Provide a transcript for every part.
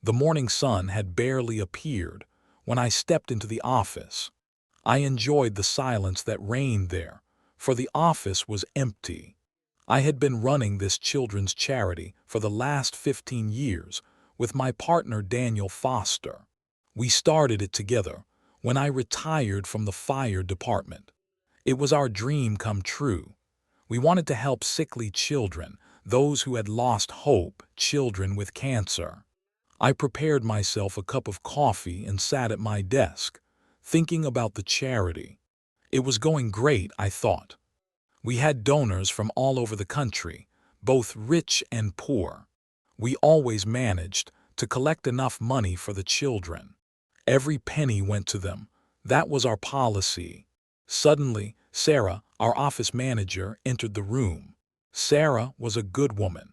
The morning sun had barely appeared when I stepped into the office. I enjoyed the silence that reigned there, for the office was empty. I had been running this children's charity for the last 15 years with my partner Daniel Foster. We started it together when I retired from the fire department. It was our dream come true. We wanted to help sickly children, those who had lost hope, children with cancer. I prepared myself a cup of coffee and sat at my desk, thinking about the charity. It was going great, I thought. We had donors from all over the country, both rich and poor. We always managed to collect enough money for the children. Every penny went to them. That was our policy. Suddenly, Sarah, our office manager, entered the room. Sarah was a good woman.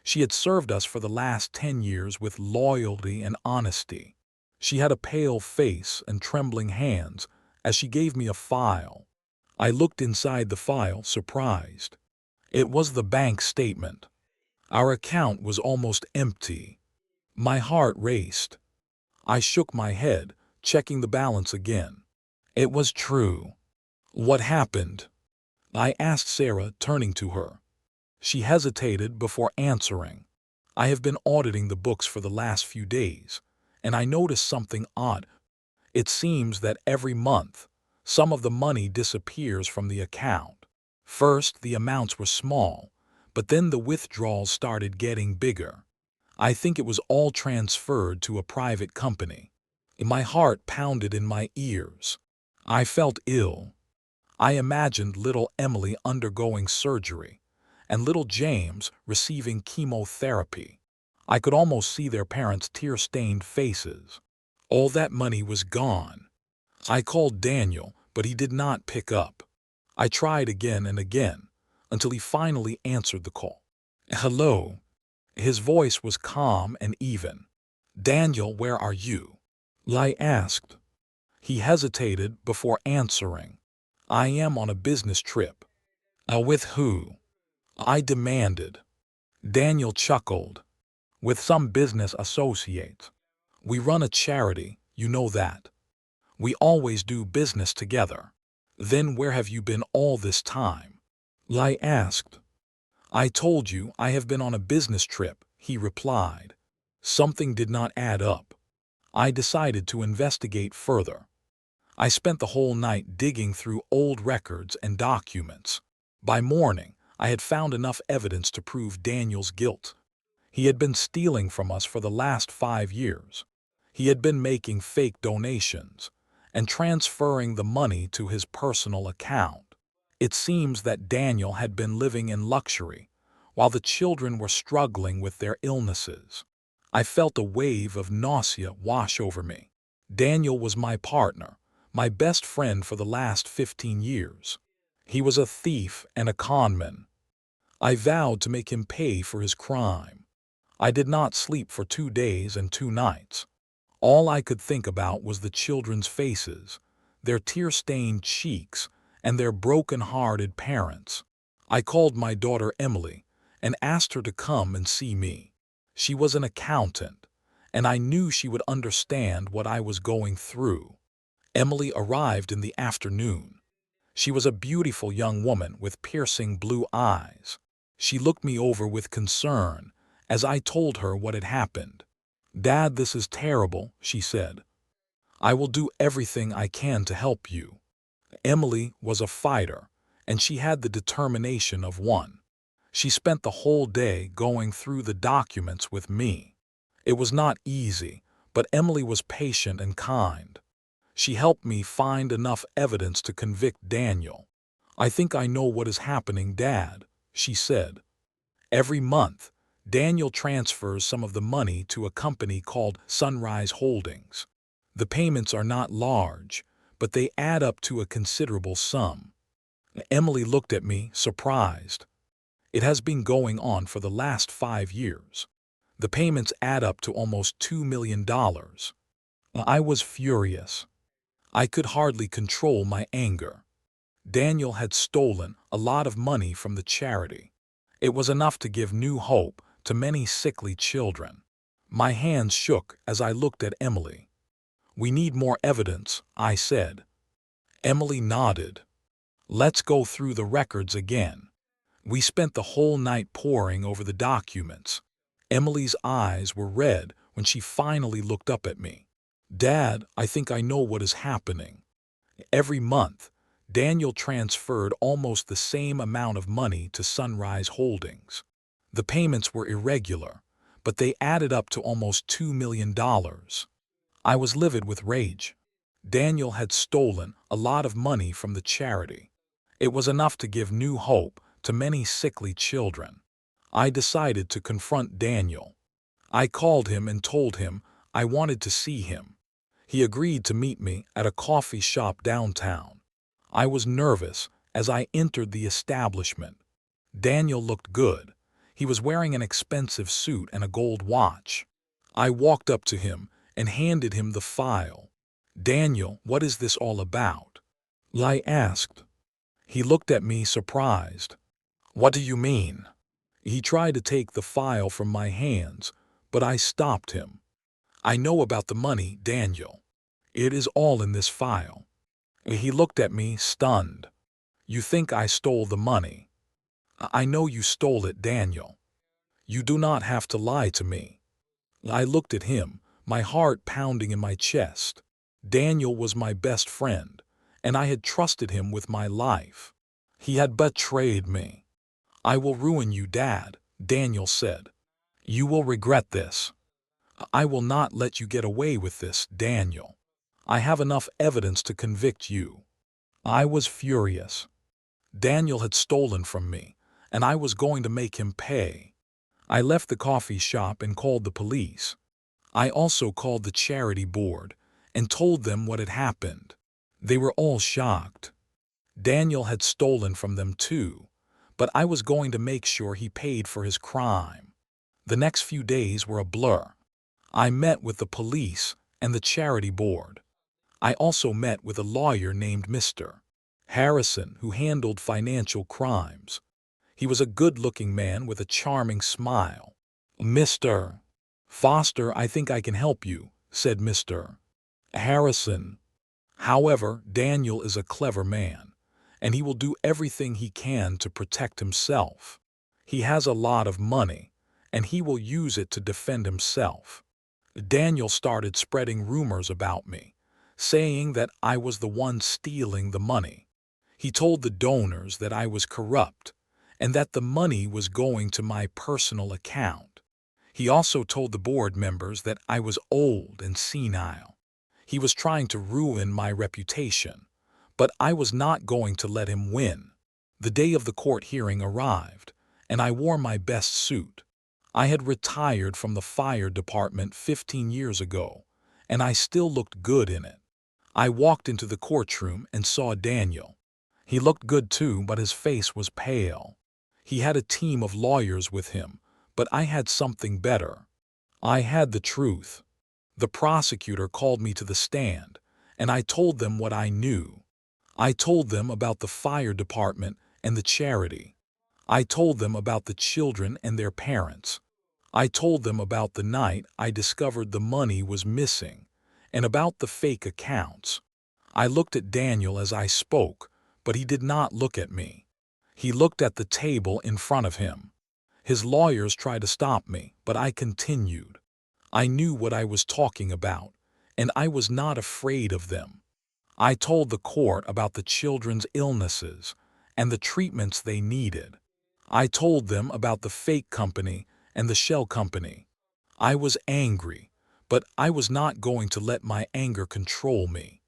She had served us for the last 10 years with loyalty and honesty. She had a pale face and trembling hands as she gave me a file. I looked inside the file, surprised. It was the bank statement. Our account was almost empty. My heart raced. I shook my head, checking the balance again. It was true. What happened? I asked Sarah, turning to her. She hesitated before answering. I have been auditing the books for the last few days, and I noticed something odd. It seems that every month, some of the money disappears from the account. First, the amounts were small, but then the withdrawals started getting bigger. I think it was all transferred to a private company. My heart pounded in my ears. I felt ill. I imagined little Emily undergoing surgery and little James receiving chemotherapy. I could almost see their parents' tear-stained faces. All that money was gone. I called Daniel, but he did not pick up. I tried again and again, until he finally answered the call. Hello. His voice was calm and even. Daniel, where are you? I asked. He hesitated before answering. I am on a business trip. With who? I demanded. Daniel chuckled. With some business associates. We run a charity, you know that. We always do business together. Then where have you been all this time? I asked. I told you I have been on a business trip, he replied. Something did not add up. I decided to investigate further. I spent the whole night digging through old records and documents. By morning, I had found enough evidence to prove Daniel's guilt. He had been stealing from us for the last 5 years. He had been making fake donations and transferring the money to his personal account. It seems that Daniel had been living in luxury while the children were struggling with their illnesses. I felt a wave of nausea wash over me. Daniel was my partner, my best friend for the last 15 years. He was a thief and a conman. I vowed to make him pay for his crime. I did not sleep for 2 days and 2 nights. All I could think about was the children's faces, their tear-stained cheeks, and their broken-hearted parents. I called my daughter Emily and asked her to come and see me. She was an accountant, and I knew she would understand what I was going through. Emily arrived in the afternoon. She was a beautiful young woman with piercing blue eyes. She looked me over with concern as I told her what had happened. Dad, this is terrible, she said. I will do everything I can to help you. Emily was a fighter, and she had the determination of one. She spent the whole day going through the documents with me. It was not easy, but Emily was patient and kind. She helped me find enough evidence to convict Daniel. I think I know what is happening, Dad, she said. Every month, Daniel transfers some of the money to a company called Sunrise Holdings. The payments are not large, but they add up to a considerable sum. Emily looked at me, surprised. It has been going on for the last 5 years. The payments add up to almost $2 million. I was furious. I could hardly control my anger. Daniel had stolen a lot of money from the charity. It was enough to give new hope to many sickly children. My hands shook as I looked at Emily. "We need more evidence," I said. Emily nodded. "Let's go through the records again." We spent the whole night poring over the documents. Emily's eyes were red when she finally looked up at me. "Dad, I think I know what is happening." Every month, Daniel transferred almost the same amount of money to Sunrise Holdings. The payments were irregular, but they added up to almost $2 million. I was livid with rage. Daniel had stolen a lot of money from the charity. It was enough to give new hope to many sickly children. I decided to confront Daniel. I called him and told him I wanted to see him. He agreed to meet me at a coffee shop downtown. I was nervous as I entered the establishment. Daniel looked good. He was wearing an expensive suit and a gold watch. I walked up to him and handed him the file. "Daniel, what is this all about?" I asked. He looked at me surprised. "What do you mean?" He tried to take the file from my hands, but I stopped him. "I know about the money, Daniel. It is all in this file." He looked at me stunned. "You think I stole the money?" "I know you stole it, Daniel. You do not have to lie to me." I looked at him, my heart pounding in my chest. Daniel was my best friend, and I had trusted him with my life. He had betrayed me. "I will ruin you, Dad," Daniel said. "You will regret this." "I will not let you get away with this, Daniel. I have enough evidence to convict you." I was furious. Daniel had stolen from me, and I was going to make him pay. I left the coffee shop and called the police. I also called the charity board and told them what had happened. They were all shocked. Daniel had stolen from them too, but I was going to make sure he paid for his crime. The next few days were a blur. I met with the police and the charity board. I also met with a lawyer named Mr. Harrison who handled financial crimes. He was a good-looking man with a charming smile. "Mr. Foster, I think I can help you," said Mr. Harrison. "However, Daniel is a clever man, and he will do everything he can to protect himself. He has a lot of money, and he will use it to defend himself." Daniel started spreading rumors about me, saying that I was the one stealing the money. He told the donors that I was corrupt and that the money was going to my personal account. He also told the board members that I was old and senile. He was trying to ruin my reputation, but I was not going to let him win. The day of the court hearing arrived, and I wore my best suit. I had retired from the fire department 15 years ago, and I still looked good in it. I walked into the courtroom and saw Daniel. He looked good too, but his face was pale. He had a team of lawyers with him, but I had something better. I had the truth. The prosecutor called me to the stand, and I told them what I knew. I told them about the fire department and the charity. I told them about the children and their parents. I told them about the night I discovered the money was missing, and about the fake accounts. I looked at Daniel as I spoke, but he did not look at me. He looked at the table in front of him. His lawyers tried to stop me, but I continued. I knew what I was talking about, and I was not afraid of them. I told the court about the children's illnesses and the treatments they needed. I told them about the fake company and the shell company. I was angry, but I was not going to let my anger control me.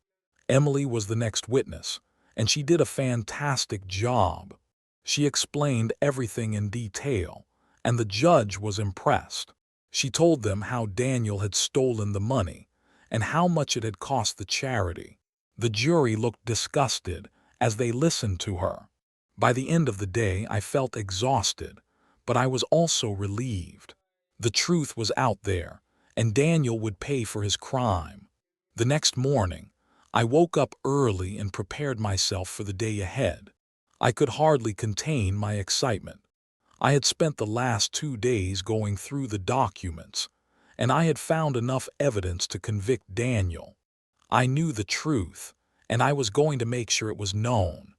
Emily was the next witness, and she did a fantastic job. She explained everything in detail, and the judge was impressed. She told them how Daniel had stolen the money and how much it had cost the charity. The jury looked disgusted as they listened to her. By the end of the day, I felt exhausted, but I was also relieved. The truth was out there, and Daniel would pay for his crime. The next morning, I woke up early and prepared myself for the day ahead. I could hardly contain my excitement. I had spent the last 2 days going through the documents, and I had found enough evidence to convict Daniel. I knew the truth, and I was going to make sure it was known.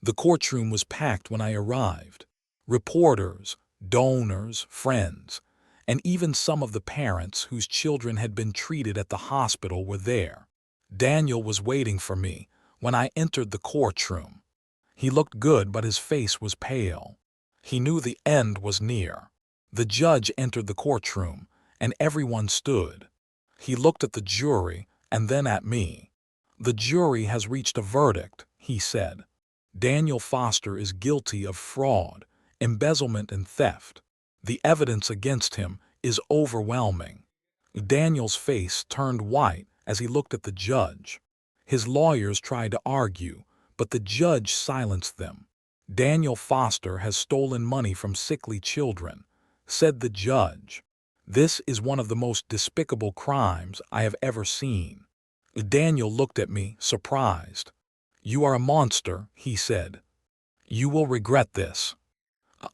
The courtroom was packed when I arrived. Reporters, donors, friends, and even some of the parents whose children had been treated at the hospital were there. Daniel was waiting for me when I entered the courtroom. He looked good, but his face was pale. He knew the end was near. The judge entered the courtroom, and everyone stood. He looked at the jury and then at me. "The jury has reached a verdict," he said. "Daniel Foster is guilty of fraud, embezzlement, and theft. The evidence against him is overwhelming." Daniel's face turned white as he looked at the judge. His lawyers tried to argue, but the judge silenced them. "Daniel Foster has stolen money from sickly children," said the judge. "This is one of the most despicable crimes I have ever seen." Daniel looked at me, surprised. "You are a monster," he said. "You will regret this."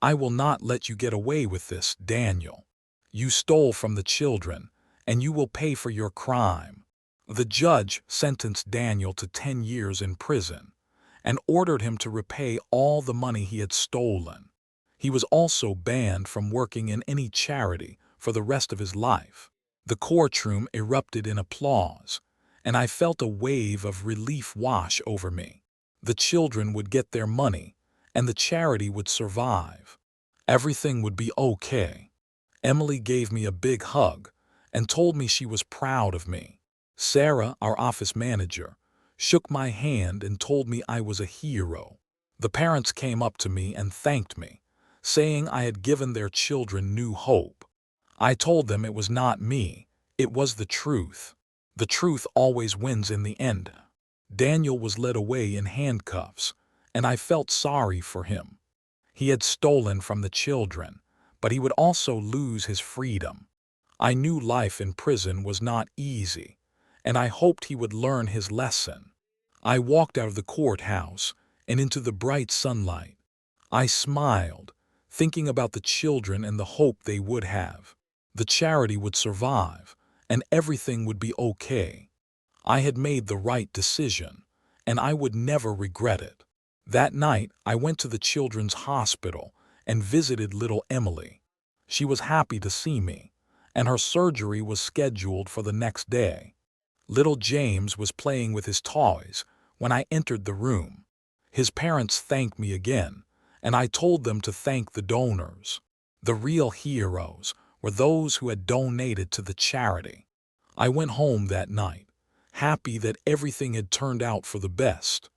"I will not let you get away with this, Daniel. You stole from the children, and you will pay for your crime." The judge sentenced Daniel to 10 years in prison and ordered him to repay all the money he had stolen. He was also banned from working in any charity for the rest of his life. The courtroom erupted in applause, and I felt a wave of relief wash over me. The children would get their money, and the charity would survive. Everything would be okay. Emily gave me a big hug and told me she was proud of me. Sarah, our office manager, shook my hand and told me I was a hero. The parents came up to me and thanked me, saying I had given their children new hope. I told them it was not me, it was the truth. The truth always wins in the end. Daniel was led away in handcuffs, and I felt sorry for him. He had stolen from the children, but he would also lose his freedom. I knew life in prison was not easy, and I hoped he would learn his lesson. I walked out of the courthouse and into the bright sunlight. I smiled, thinking about the children and the hope they would have. The charity would survive, and everything would be okay. I had made the right decision, and I would never regret it. That night, I went to the children's hospital and visited little Emily. She was happy to see me, and her surgery was scheduled for the next day. Little James was playing with his toys when I entered the room. His parents thanked me again, and I told them to thank the donors. The real heroes were those who had donated to the charity. I went home that night, happy that everything had turned out for the best.